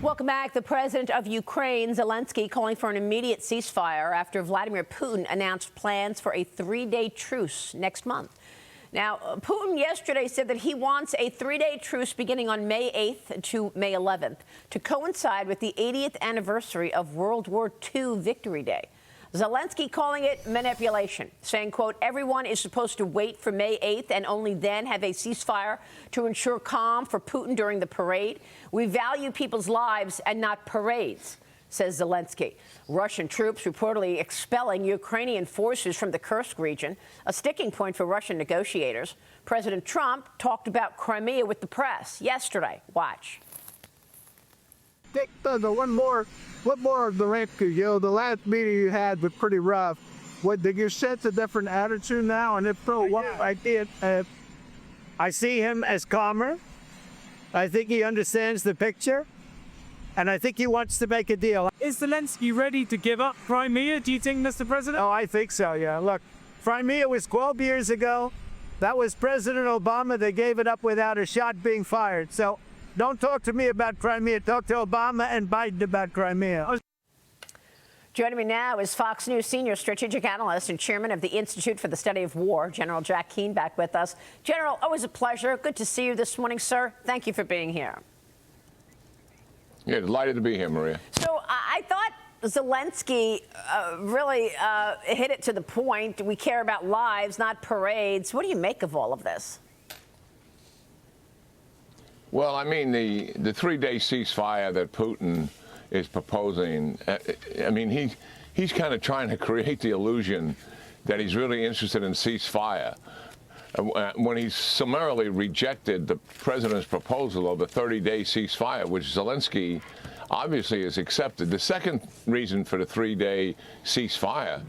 Welcome back. The president of Ukraine, Zelensky, calling for an immediate ceasefire after Vladimir Putin announced plans for a 3-day truce next month. Now, Putin yesterday said that he wants a 3-day truce beginning on May 8th to May 11th to coincide with the 80th anniversary of World War II Victory Day. Zelensky calling it manipulation, saying, quote, everyone is supposed to wait for May 8th and only then have a ceasefire to ensure calm for Putin during the parade. We value people's lives and not parades, says Zelensky. Russian troops reportedly expelling Ukrainian forces from the Kursk region, a sticking point for Russian negotiators. President Trump talked about Crimea with the press yesterday. Watch. What more of the Zelensky? You know, the last meeting you had was pretty rough. Did you sense a different attitude now? And if so, what I did? I see him as calmer. I think he understands the picture. And I think he wants to make a deal. Is Zelensky ready to give up Crimea, do you think, Mr. President? Oh, I think so, yeah. Look, Crimea was 12 years ago. That was President Obama. They gave it up without a shot being fired. So don't talk to me about Crimea. Talk to Obama and Biden about Crimea. Joining me now is Fox News senior strategic analyst and chairman of the Institute for the Study of War, General Jack Keane, back with us. General, always a pleasure. Good to see you this morning, sir. Thank you for being here. Yeah, delighted to be here, Maria. So I thought Zelensky really hit it to the point. We care about lives, not parades. What do you make of all of this? Well, I mean, the 3-day ceasefire that Putin is proposing, I mean, he's kind of trying to create the illusion that he's really interested in ceasefire when he summarily rejected the president's proposal of a 30-day ceasefire, which Zelensky obviously has accepted. The second reason for the 3-day ceasefire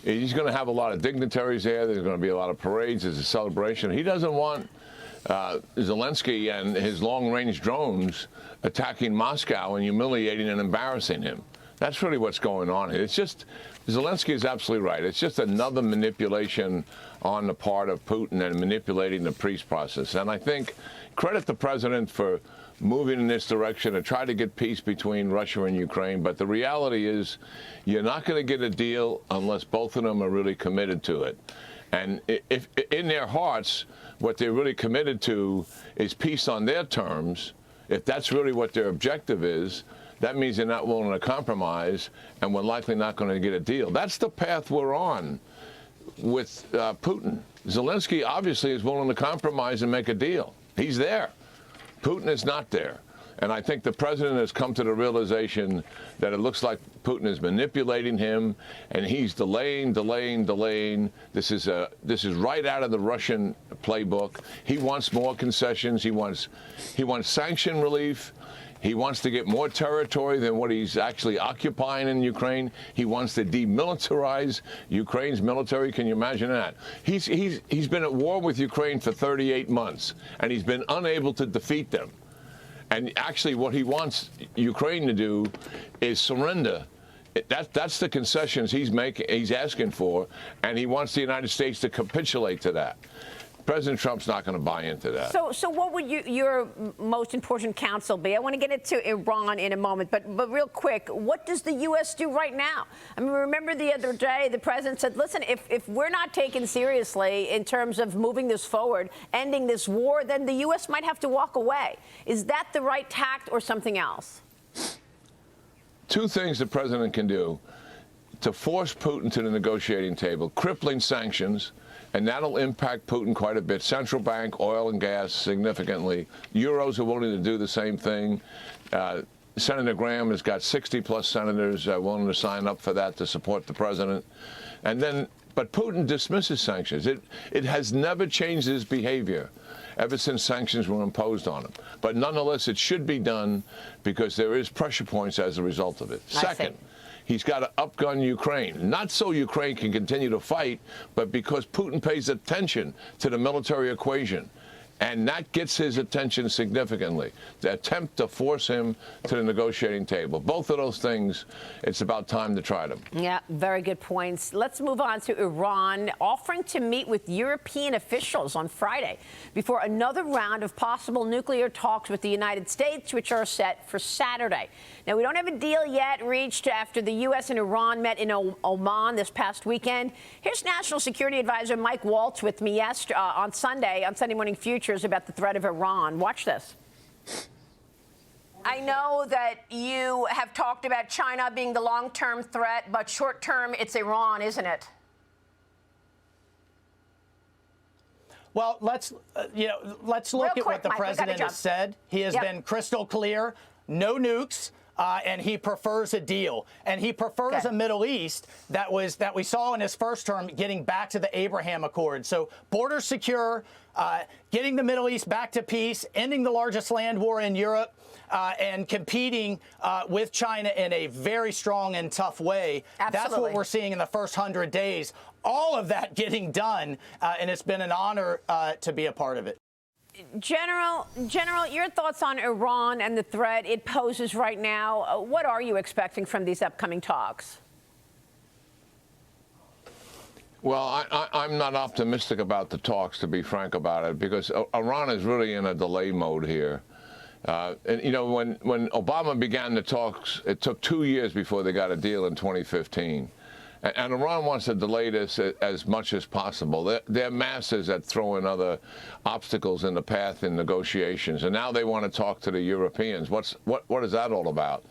is he's going to have a lot of dignitaries there. There's going to be a lot of parades. There's a celebration. He doesn't want Zelensky and his long-range drones attacking Moscow and humiliating and embarrassing him. That's really what's going on here. It's just, Zelensky is absolutely right. It's just another manipulation on the part of Putin and manipulating the peace process. And I think credit the president for moving in this direction to try to get peace between Russia and Ukraine. But the reality is you're not going to get a deal unless both of them are really committed to it. And if in their hearts, what they're really committed to is peace on their terms, if that's really what their objective is, that means they're not willing to compromise, and we're likely not going to get a deal. That's the path we're on with Putin. Zelensky obviously is willing to compromise and make a deal. He's there. Putin is not there. And I think the president has come to the realization that it looks like Putin is manipulating him, and he's delaying. This is right out of the Russian playbook. He wants more concessions. He wants sanction relief. He wants to get more territory than what he's actually occupying in Ukraine. He wants to demilitarize Ukraine's military. Can you imagine that? He's been at war with Ukraine for 38 months, and he's been unable to defeat them. And actually what he wants Ukraine to do is surrender. That's the concessions he's asking for, and he wants the United States to capitulate to that. President Trump's not going to buy into that. So what would your most important counsel be? I want to get into Iran in a moment, but real quick, what does the U.S. do right now? I mean, remember the other day, the president said, listen, if we're not taken seriously in terms of moving this forward, ending this war, then the U.S. might have to walk away. Is that the right tact or something else? Two things the president can do to force Putin to the negotiating table: crippling sanctions, and that'll impact Putin quite a bit. Central bank, oil and gas significantly. Euros are willing to do the same thing. Senator Graham has got 60-plus senators willing to sign up for that to support the president. But Putin dismisses sanctions. It has never changed his behavior ever since sanctions were imposed on him. But nonetheless, it should be done because there is pressure points as a result of it. Second, he's got to upgun Ukraine, not so Ukraine can continue to fight, but because Putin pays attention to the military equation. And that gets his attention significantly. The attempt to force him to the negotiating table. Both of those things, it's about time to try them. Yeah, very good points. Let's move on to Iran, offering to meet with European officials on Friday before another round of possible nuclear talks with the United States, which are set for Saturday. Now, we don't have a deal yet reached after the U.S. and Iran met in Oman this past weekend. Here's National Security Advisor Mike Waltz with me on Sunday Morning Futures about the threat of Iran. Watch this. I know that you have talked about China being the long-term threat, but short-term, it's Iran, isn't it? Well, let's look at what the president has said. He has been crystal clear: no nukes. And he prefers a deal, and he prefers a Middle East that we saw in his first term getting back to the Abraham Accord. So borders secure, getting the Middle East back to peace, ending the largest land war in Europe, and competing with China in a very strong and tough way. Absolutely. That's what we're seeing in the first 100 days. All of that getting done, and it's been an honor to be a part of it. General, your thoughts on Iran and the threat it poses right now. What are you expecting from these upcoming talks? Well, I'm not optimistic about the talks, to be frank about it, because Iran is really in a delay mode here. And, you know, when Obama began the talks, it took 2 years before they got a deal in 2015. And Iran wants to delay this as much as possible. They're masters at throwing other obstacles in the path in negotiations. And now they want to talk to the Europeans. What is that all about?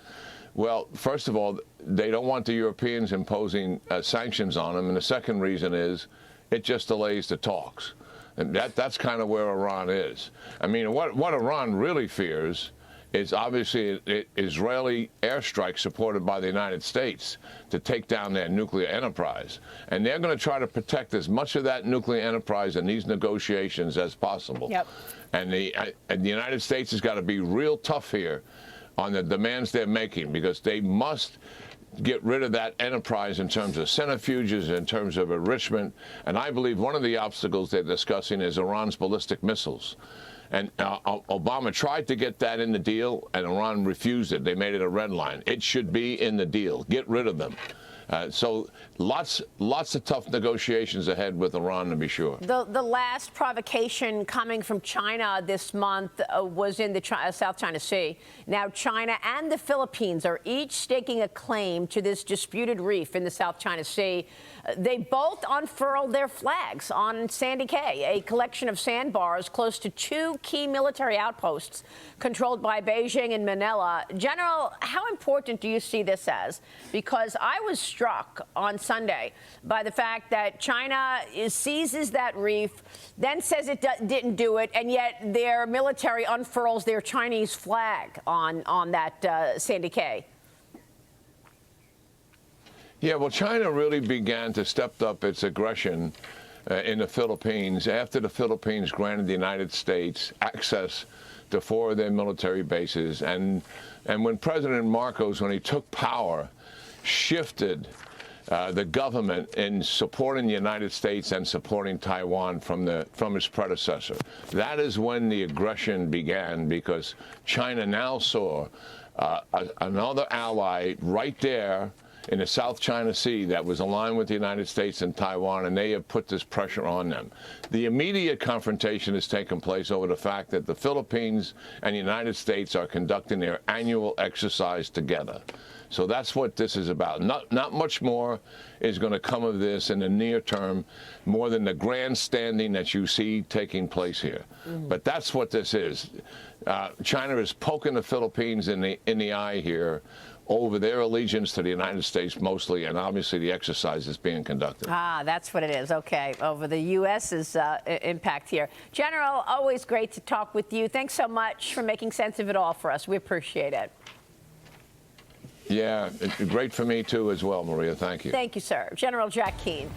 Well, first of all, they don't want the Europeans imposing sanctions on them. And the second reason is it just delays the talks. And that's kind of where Iran is. I mean, what Iran really fears is obviously Israeli airstrikes supported by the United States to take down their nuclear enterprise. And they're going to try to protect as much of that nuclear enterprise in these negotiations as possible. Yep. And the United States has got to be real tough here on the demands they're making, because they must get rid of that enterprise in terms of centrifuges, in terms of enrichment. And I believe one of the obstacles they're discussing is Iran's ballistic missiles. And Obama tried to get that in the deal, and Iran refused it. They made it a red line. It should be in the deal. Get rid of them. So lots of tough negotiations ahead with Iran, to be sure. The last provocation coming from China this month was in the South China Sea. Now, China and the Philippines are each staking a claim to this disputed reef in the South China Sea. They both unfurled their flags on Sandy Cay, a collection of sandbars close to two key military outposts controlled by Beijing and Manila. General, how important do you see this as? Because I was struck on Sunday by the fact that China seizes that reef, then says it didn't do it, and yet their military unfurls their Chinese flag on that Sandy Cay. Yeah, well, China really began to step up its aggression in the Philippines after the Philippines granted the United States access to 4 of their military bases. And when President Marcos, when he took power, shifted the government in supporting the United States and supporting Taiwan from its predecessor. That is when the aggression began, because China now saw another ally right there in the South China Sea that was aligned with the United States and Taiwan, and they have put this pressure on them. The immediate confrontation has taken place over the fact that the Philippines and the United States are conducting their annual exercise together. So that's what this is about. Not much more is going to come of this in the near term, more than the grandstanding that you see taking place here. But that's what this is. China is poking the Philippines in the eye here over their allegiance to the United States mostly, and obviously the exercise is being conducted. Ah, that's what it is. Okay, over the U.S.'s impact here. General, always great to talk with you. Thanks so much for making sense of it all for us. We appreciate it. Yeah, great for me too as well, Maria. Thank you. Thank you, sir. General Jack Keane.